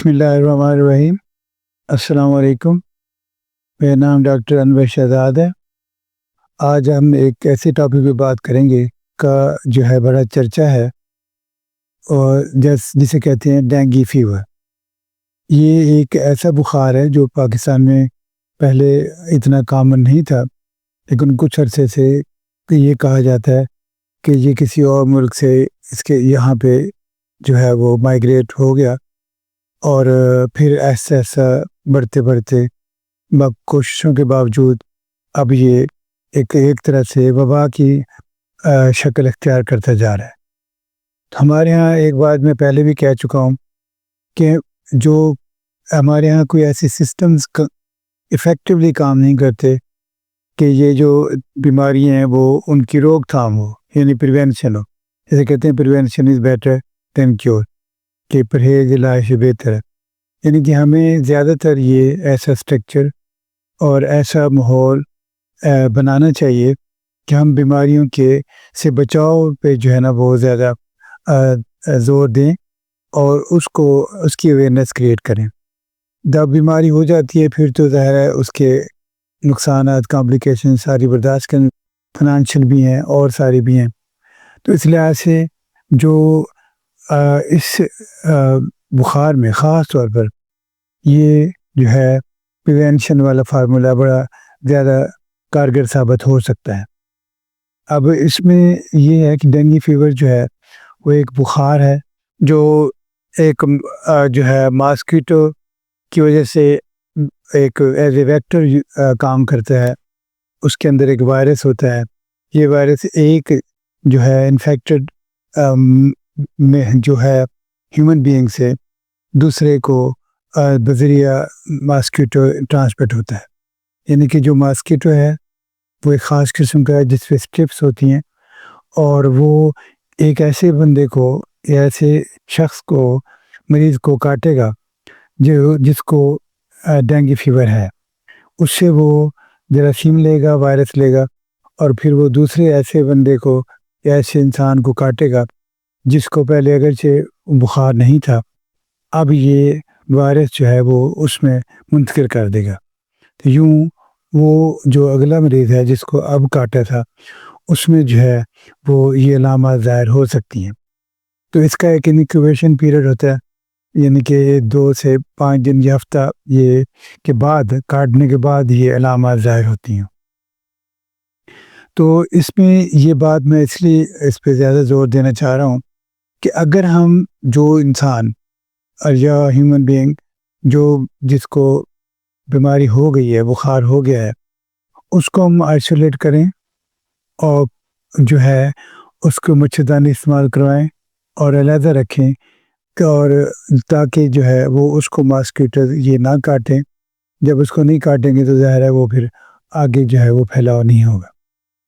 بسم اللہ الرحمن الرحیم۔ السلام علیکم، میرا نام ڈاکٹر انور شہزاد ہے۔ آج ہم ایک ایسے ٹاپک پہ بات کریں گے کا جو ہے بڑا چرچا ہے، اور جسے کہتے ہیں ڈینگی فیور۔ یہ ایک ایسا بخار ہے جو پاکستان میں پہلے اتنا کامن نہیں تھا، لیکن کچھ عرصے سے یہ کہا جاتا ہے کہ یہ کسی اور ملک سے اس کے یہاں پہ جو ہے وہ مائیگریٹ ہو گیا، اور پھر ایسا بڑھتے کوششوں کے باوجود اب یہ ایک طرح سے وبا کی شکل اختیار کرتا جا رہا ہے۔ ہمارے ہاں ایک بات میں پہلے بھی کہہ چکا ہوں کہ جو ہمارے ہاں کوئی ایسے سسٹمز افیکٹولی کام نہیں کرتے کہ یہ جو بیماری ہیں وہ ان کی روک تھام ہو، یعنی پریونشن ہو۔ جیسے کہتے ہیں prevention is better than cure, کہ پرہیز علاج سے بہتر ہے۔ یعنی کہ ہمیں زیادہ تر یہ ایسا اسٹرکچر اور ایسا ماحول بنانا چاہیے کہ ہم بیماریوں سے بچاؤ پہ جو ہے نا بہت زیادہ زور دیں، اور اس کی اویئرنیس کریٹ کریں۔ جب بیماری ہو جاتی ہے پھر تو ظاہر ہے اس کے نقصانات، کمپلیکیشن ساری برداشت کریں، فنانشل بھی ہیں اور ساری بھی ہیں۔ تو اس لحاظ سے جو اس بخار میں خاص طور پر یہ جو ہے پریونشن والا فارمولا بڑا زیادہ کارگر ثابت ہو سکتا ہے۔ اب اس میں یہ ہے کہ ڈینگی فیور جو ہے وہ ایک بخار ہے جو ایک جو ہے ماسکیٹو کی وجہ سے ایک ایز اے ویکٹر کام کرتا ہے۔ اس کے اندر ایک وائرس ہوتا ہے، یہ وائرس ایک جو ہے انفیکٹڈ میں جو ہے ہیومن بینگ سے دوسرے کو بذریعہ ماسکیٹو ٹرانسمٹ ہوتا ہے۔ یعنی کہ جو ماسکیٹو ہے وہ ایک خاص قسم کا ہے جس پہ اسٹرپس ہوتی ہیں، اور وہ ایک ایسے بندے کو یا ایسے شخص کو، مریض کو کاٹے گا جس کو ڈینگی فیور ہے۔ اس سے وہ جراثیم لے گا، وائرس لے گا، اور پھر وہ دوسرے ایسے بندے کو یا ایسے انسان کو کاٹے گا جس کو پہلے اگرچہ بخار نہیں تھا، اب یہ وائرس جو ہے وہ اس میں منتقل کر دے گا۔ تو یوں وہ جو اگلا مریض ہے جس کو اب کاٹا تھا اس میں جو ہے وہ یہ علامات ظاہر ہو سکتی ہیں۔ تو اس کا ایک انکیوبیشن پیریڈ ہوتا ہے، یعنی کہ 2 سے 5 دن یا ہفتہ یہ کے بعد، کاٹنے کے بعد یہ علامات ظاہر ہوتی ہیں۔ تو اس میں یہ بات میں اس لیے اس پہ زیادہ زور دینا چاہ رہا ہوں کہ اگر ہم جو انسان یا ہیومن بینگ جس کو بیماری ہو گئی ہے، بخار ہو گیا ہے، اس کو ہم آئسولیٹ کریں اور جو ہے اس کو مچھردانی استعمال کروائیں اور علیحدہ رکھیں، اور تاکہ جو ہے وہ اس کو ماسکیٹو یہ نہ کاٹیں۔ جب اس کو نہیں کاٹیں گے تو ظاہر ہے وہ پھر آگے جو ہے وہ پھیلاؤ نہیں ہوگا۔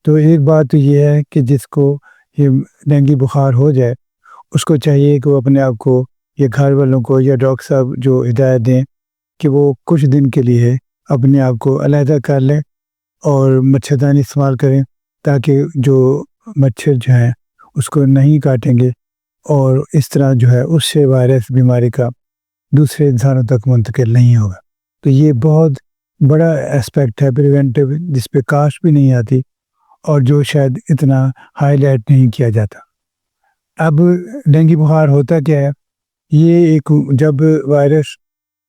تو ایک بات تو یہ ہے کہ جس کو یہ ڈینگی بخار ہو جائے اس کو چاہیے کہ وہ اپنے آپ کو یا گھر والوں کو یا ڈاکٹر صاحب جو ہدایت دیں کہ وہ کچھ دن کے لیے اپنے آپ کو علیحدہ کر لیں اور مچھردانی استعمال کریں، تاکہ جو مچھر جو ہیں اس کو نہیں کاٹیں گے، اور اس طرح جو ہے اس سے وائرس بیماری کا دوسرے انسانوں تک منتقل نہیں ہوگا۔ تو یہ بہت بڑا اسپیکٹ ہے پریونٹیو، جس پہ کاش بھی نہیں آتی اور جو شاید اتنا ہائی لائٹ نہیں کیا جاتا۔ اب ڈینگی بخار ہوتا کیا ہے؟ یہ ایک جب وائرس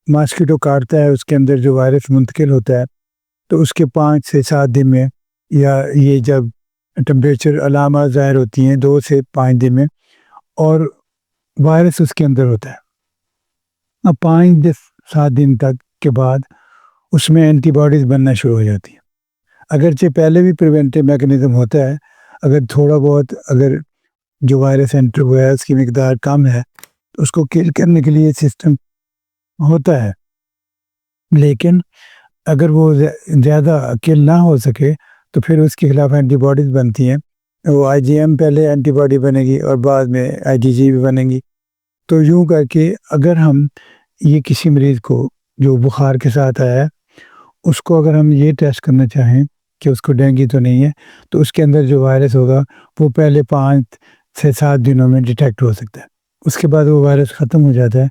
ماسکیٹو کاٹتا ہے، اس کے اندر جو وائرس منتقل ہوتا ہے، تو اس کے 5 سے 7 دن میں، یا یہ جب ٹمپریچر علامات ظاہر ہوتی ہیں 2 سے 5 دن میں، اور وائرس اس کے اندر ہوتا ہے، اب 5 سے 7 دن تک کے بعد اس میں اینٹی باڈیز بننا شروع ہو جاتی ہیں۔ اگرچہ پہلے بھی پریونٹیو میکنزم ہوتا ہے، اگر تھوڑا بہت اگر جو وائرس انٹر ہوا ہے اس کی مقدار کم ہے تو اس کو کل کرنے کے لیے سسٹم ہوتا ہے، لیکن اگر وہ زیادہ کل نہ ہو سکے تو پھر اس کے خلاف اینٹی باڈیز بنتی ہیں۔ وہ آئی جی ایم پہلے اینٹی باڈی بنے گی اور بعد میں آئی جی جی بھی بنے گی۔ تو یوں کر کے اگر ہم یہ کسی مریض کو جو بخار کے ساتھ آیا ہے اس کو اگر ہم یہ ٹیسٹ کرنا چاہیں کہ اس کو ڈینگی تو نہیں ہے، تو اس کے اندر جو وائرس ہوگا وہ پہلے 5 سے 7 دنوں میں ڈیٹیکٹ ہو سکتا ہے۔ اس کے بعد وہ وائرس ختم ہو جاتا ہے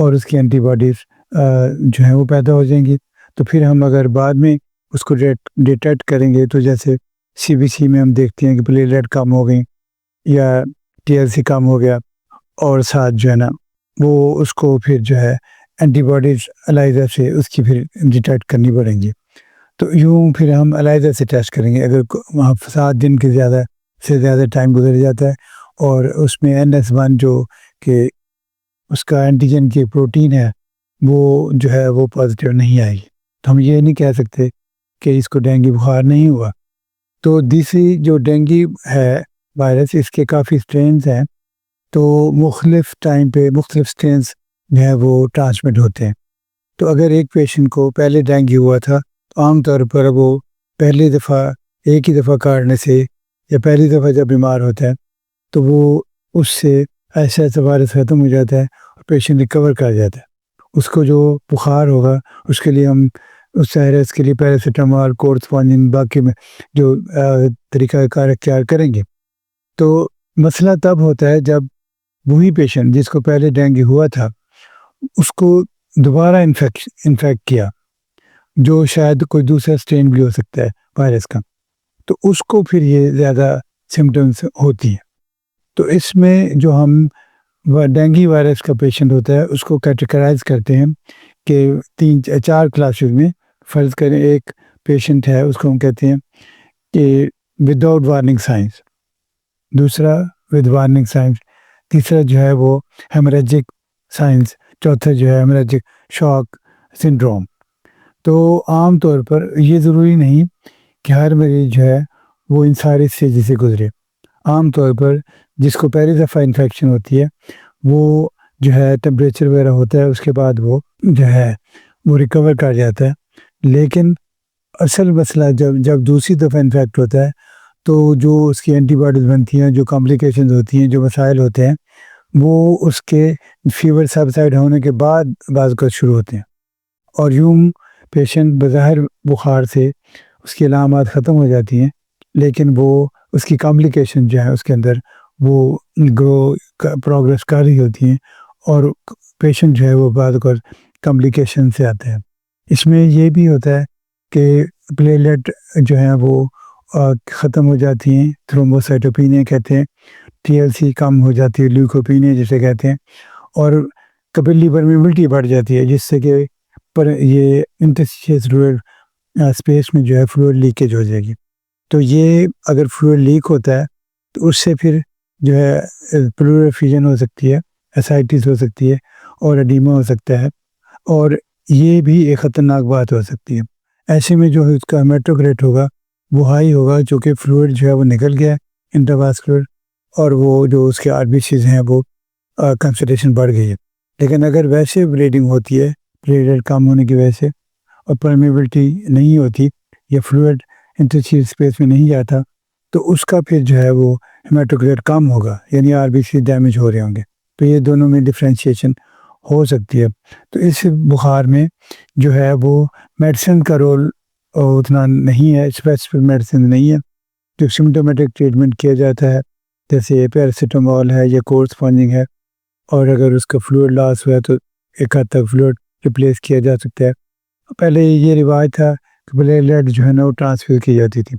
اور اس کی اینٹی باڈیز جو ہیں وہ پیدا ہو جائیں گی. تو پھر ہم اگر بعد میں اس کو ڈیٹیکٹ کریں گے تو جیسے سی بی سی میں ہم دیکھتے ہیں کہ پلیٹلیٹ کم ہو گئی یا ٹی ایل سی کم ہو گیا، اور ساتھ جو ہے نا وہ اس کو پھر جو ہے اینٹی باڈیز الائزہ سے اس کی پھر ڈیٹیکٹ کرنی پڑیں گی. تو یوں پھر ہم الائزہ سے ٹیسٹ کریں گے. اگر وہاں 7 دن کے زیادہ ٹائم گزر جاتا ہے اور اس میں NS1 جو کہ اس کا اینٹیجن کی پروٹین ہے وہ جو ہے وہ پازیٹیو نہیں آئے گی، تو ہم یہ نہیں کہہ سکتے کہ اس کو ڈینگی بخار نہیں ہوا. تو دوسری جو ڈینگی ہے وائرس، اس کے کافی سٹرینز ہیں، تو مختلف ٹائم پہ مختلف سٹرینز جو ہے وہ ٹرانسمٹ ہوتے ہیں. تو اگر ایک پیشنٹ کو پہلے ڈینگی ہوا تھا تو عام طور پر وہ پہلی دفعہ ایک ہی دفعہ کاٹنے سے یا پہلی دفعہ جب بیمار ہوتا ہے تو وہ اس سے ایسا وائرس ختم ہو جاتا ہے اور پیشنٹ ریکور کر جاتا ہے. اس کو جو بخار ہوگا اس کے لیے ہم اس وائرس کے لیے پیراسیٹامول، کورسپونڈنگ باقی میں جو طریقہ کار اختیار کریں گے. تو مسئلہ تب ہوتا ہے جب وہی پیشنٹ جس کو پہلے ڈینگی ہوا تھا اس کو دوبارہ انفیکٹ کیا، جو شاید کوئی دوسرا سٹرین بھی ہو سکتا ہے وائرس کا، تو اس کو پھر یہ زیادہ سمٹمس ہوتی ہیں. تو اس میں جو ہم ڈینگی وائرس کا پیشنٹ ہوتا ہے اس کو کیٹیگرائز کرتے ہیں کہ 4 کلاسز میں. فرض کریں ایک پیشنٹ ہے، اس کو ہم کہتے ہیں کہ وداؤٹ وارننگ سائنس، دوسرا ود وارننگ سائنس، تیسرا جو ہے وہ ہیمریجک سائنس، چوتھا جو ہے ہیمریجک شاک سنڈروم. تو عام طور پر یہ ضروری نہیں کہ ہر مریض جو ہے وہ ان سارے اسٹیج سے گزرے. عام طور پر جس کو پہلی دفعہ انفیکشن ہوتی ہے وہ جو ہے ٹمپریچر وغیرہ ہوتا ہے، اس کے بعد وہ جو ہے وہ ریکور کر جاتا ہے. لیکن اصل مسئلہ جب دوسری دفعہ انفیکٹ ہوتا ہے تو جو اس کی اینٹی باڈیز بنتی ہیں، جو کمپلیکیشنز ہوتی ہیں، جو مسائل ہوتے ہیں، وہ اس کے فیور سبسائڈ ہونے کے بعد بعض اوقات شروع ہوتے ہیں. اور یوں پیشنٹ بظاہر بخار سے اس کی علامات ختم ہو جاتی ہیں، لیکن وہ اس کی کمپلیکیشن جو ہے اس کے اندر وہ گرو پروگرس کر رہی ہوتی ہیں، اور پیشنٹ جو ہے وہ بعض اوقات کمپلیکیشن سے آتے ہیں. اس میں یہ بھی ہوتا ہے کہ پلیٹلیٹ جو ہیں وہ ختم ہو جاتی ہیں، تھرومبوسائٹوپینیا کہتے ہیں، ٹی ایل سی کم ہو جاتی ہے، لیوکوپینیا جسے کہتے ہیں، اور کپیلری پرمیبلٹی بڑھ جاتی ہے، جس سے کہ یہ انٹرسٹیشیس فلوئڈ اسپیس میں جو ہے فلوئڈ لیکیج ہو جائے گی. تو یہ اگر فلوئڈ لیک ہوتا ہے تو اس سے پھر جو ہے پلورل افیوژن ہو سکتی ہے، اسائٹس ہو سکتی ہے، اور ایڈیما ہو سکتا ہے، اور یہ بھی ایک خطرناک بات ہو سکتی ہے. ایسے میں جو اس کا ہیماٹوکریٹ ہوگا وہ ہائی ہوگا، چونکہ فلوئڈ جو ہے وہ نکل گیا انٹرواسکولر، اور وہ جو اس کے RBCs ہیں وہ کنسنٹریشن بڑھ گئی ہے. لیکن اگر ویسے بلیڈنگ ہوتی ہے پلیٹلیٹ کم ہونے کی وجہ سے اور پرمیبلٹی نہیں ہوتی یا فلوئڈ انٹرسٹیشیل اسپیس میں نہیں جاتا، تو اس کا پھر جو ہے وہ ہیماٹوکریٹ کم ہوگا، یعنی RBC ڈیمیج ہو رہے ہوں گے. تو یہ دونوں میں ڈفرینشیشن ہو سکتی ہے. تو اس بخار میں جو ہے وہ میڈیسن کا رول اتنا نہیں ہے، اسپیسیفک میڈیسن نہیں ہے. جو سمٹومیٹک ٹریٹمنٹ کیا جاتا ہے جیسے پیراسیٹامول ہے یا کورسپونڈنگ ہے، اور اگر اس کا فلوئڈ لاس ہوا ہے تو ایک حد تک فلوئڈ ریپلیس کیا جا سکتا ہے. پہلے یہ رواج تھا کہ پلیٹلیٹ جو ہے نا وہ ٹرانسفر کی جاتی تھی،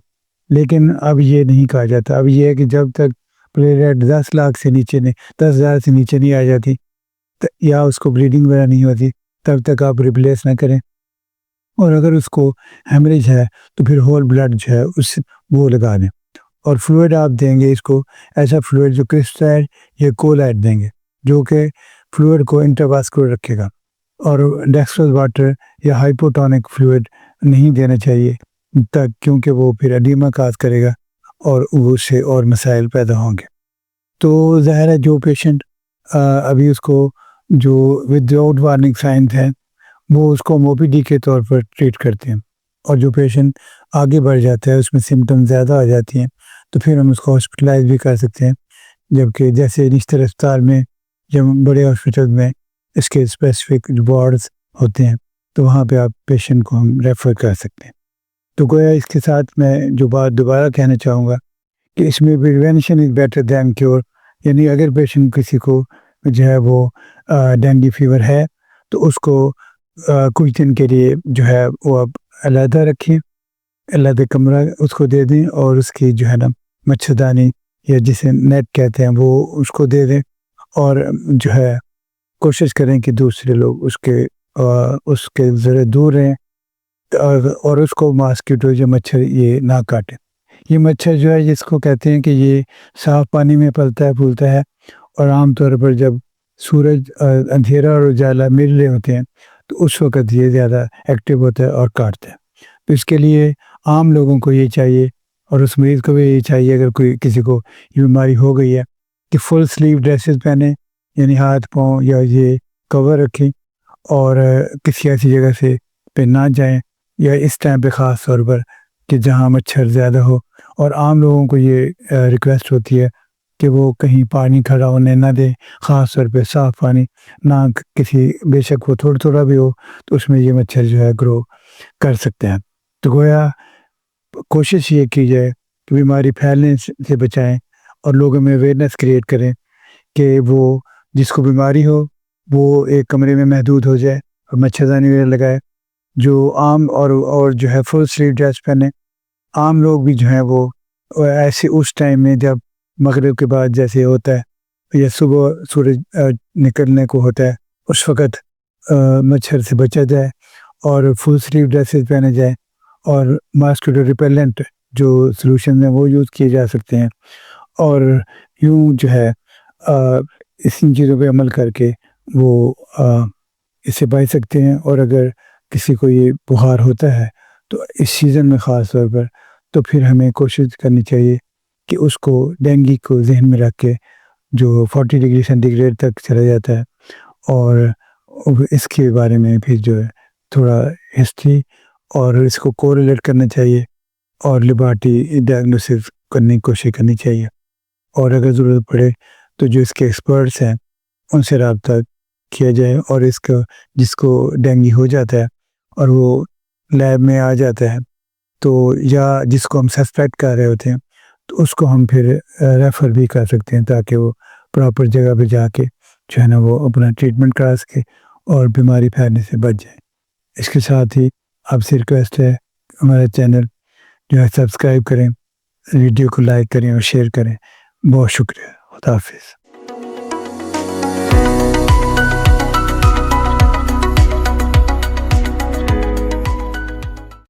لیکن اب یہ نہیں کہا جاتا. اب یہ ہے کہ جب تک پلیٹلیٹ 10 لاکھ سے نیچے 10,000 سے نیچے نہیں آ جاتی یا اس کو بلیڈنگ وغیرہ نہیں ہوتی تب تک آپ ریپلیس نہ کریں. اور اگر اس کو ہیمریج ہے تو پھر ہول بلڈ جو ہے وہ لگا دیں، اور فلوئڈ آپ دیں گے اس کو ایسا فلوئڈ جو کرسٹلائڈ یا کولائڈ دیں گے، جو کہ فلوئڈ کو انٹرواسکولر رکھے گا. اور ڈیکسٹرس واٹر یا ہائپوٹونک فلوئڈ نہیں دینا چاہیے کیونکہ وہ پھر ایڈیما کاز کرے گا اور اس سے اور مسائل پیدا ہوں گے. تو ظاہر ہے جو پیشنٹ ابھی اس کو جو وداؤٹ وارننگ سائنس ہیں وہ اس کو MOPD کے طور پر ٹریٹ کرتے ہیں، اور جو پیشنٹ آگے بڑھ جاتا ہے اس میں سمٹم زیادہ آ جاتی ہیں تو پھر ہم اس کو ہاسپٹلائز بھی کر سکتے ہیں. جبکہ جیسے نشتر اسپتال میں یا بڑے ہاسپٹل میں اس کے اسپیسیفک وارڈز ہوتے ہیں تو وہاں پہ آپ پیشنٹ کو ہم ریفر کر سکتے ہیں. تو گویا اس کے ساتھ میں جو بات دوبارہ کہنا چاہوں گا کہ اس میں prevention is better than cure, یعنی اگر پیشنٹ کسی کو جو ہے وہ ڈینگی فیور ہے تو اس کو کچھ دن کے لیے جو ہے وہ اب علیحدہ رکھیں، علیحدہ کمرہ اس کو دے دیں، اور اس کی جو ہے نا مچھردانی یا جسے نیٹ کہتے ہیں وہ اس کو دے دیں، اور جو ہے کوشش کریں کہ دوسرے لوگ اس کے ذرا دور رہیں، اور اس کو ماسکیٹو جو مچھر یہ نہ کاٹیں۔ یہ مچھر جو ہے جس کو کہتے ہیں کہ یہ صاف پانی میں پلتا ہے پھولتا ہے، اور عام طور پر جب سورج اندھیرا اور اجالا مل رہے ہوتے ہیں تو اس وقت یہ زیادہ ایکٹیو ہوتا ہے اور کاٹتا ہے۔ تو اس کے لیے عام لوگوں کو یہ چاہیے، اور اس مریض کو بھی یہ چاہیے اگر کسی کو یہ بیماری ہو گئی ہے، کہ فل سلیو ڈریسز پہنیں، یعنی ہاتھ پاؤں یا یہ کور رکھیں، اور کسی ایسی جگہ سے پہ نہ جائیں، یا اس ٹائم پہ خاص طور پر کہ جہاں مچھر زیادہ ہو۔ اور عام لوگوں کو یہ ریکویسٹ ہوتی ہے کہ وہ کہیں پانی کھڑا ہونے نہ دیں، خاص طور پہ صاف پانی نہ، کسی بے شک وہ تھوڑا تھوڑا بھی ہو تو اس میں یہ مچھر جو ہے گرو کر سکتے ہیں۔ تو گویا کوشش یہ کی جائے کہ بیماری پھیلنے سے بچائیں، اور لوگوں میں اویئرنیس کریٹ کریں کہ وہ جس کو بیماری ہو وہ ایک کمرے میں محدود ہو جائے اور مچھردانی وغیرہ لگائے، جو عام اور جو ہے فل سلیو ڈریس پہنے۔ عام لوگ بھی جو ہیں وہ ایسے اس ٹائم میں جب مغرب کے بعد جیسے ہوتا ہے یا صبح سورج نکلنے کو ہوتا ہے اس وقت مچھر سے بچا جائے، اور فل سلیو ڈریسز پہنے جائیں، اور ماسکیٹو ریپیلنٹ جو سلوشن ہیں وہ یوز کیے جا سکتے ہیں، اور یوں جو ہے ان چیزوں پہ عمل کر کے وہ اس سے بچ سکتے ہیں۔ اور اگر کسی کو یہ بخار ہوتا ہے تو اس سیزن میں خاص طور پر تو پھر ہمیں کوشش کرنی چاہیے کہ اس کو ڈینگی کو ذہن میں رکھ کے جو 40 ڈگری سینٹی گریڈ تک چلا جاتا ہے، اور اس کے بارے میں پھر جو ہے تھوڑا ہسٹری اور اس کو کوریلیٹ کرنا چاہیے، اور لیبارٹری ڈائگنوسس کرنے کی کوشش کرنی چاہیے، اور اگر ضرورت پڑے تو جو اس کے ایکسپرٹس ہیں ان سے رابطہ کیا جائے، اور جس کو ڈینگی ہو جاتا ہے اور وہ لیب میں آ جاتا ہے تو یا جس کو ہم سسپیکٹ کر رہے ہوتے ہیں تو اس کو ہم پھر ریفر بھی کر سکتے ہیں، تاکہ وہ پراپر جگہ پہ جا کے جو ہے نا وہ اپنا ٹریٹمنٹ کرا سکے اور بیماری پھیلنے سے بچ جائے۔ اس کے ساتھ ہی آپ سے ریکویسٹ ہے ہمارا چینل جو ہے سبسکرائب کریں، ویڈیو کو لائک کریں اور شیئر کریں۔ بہت شکریہ، خدا حافظ۔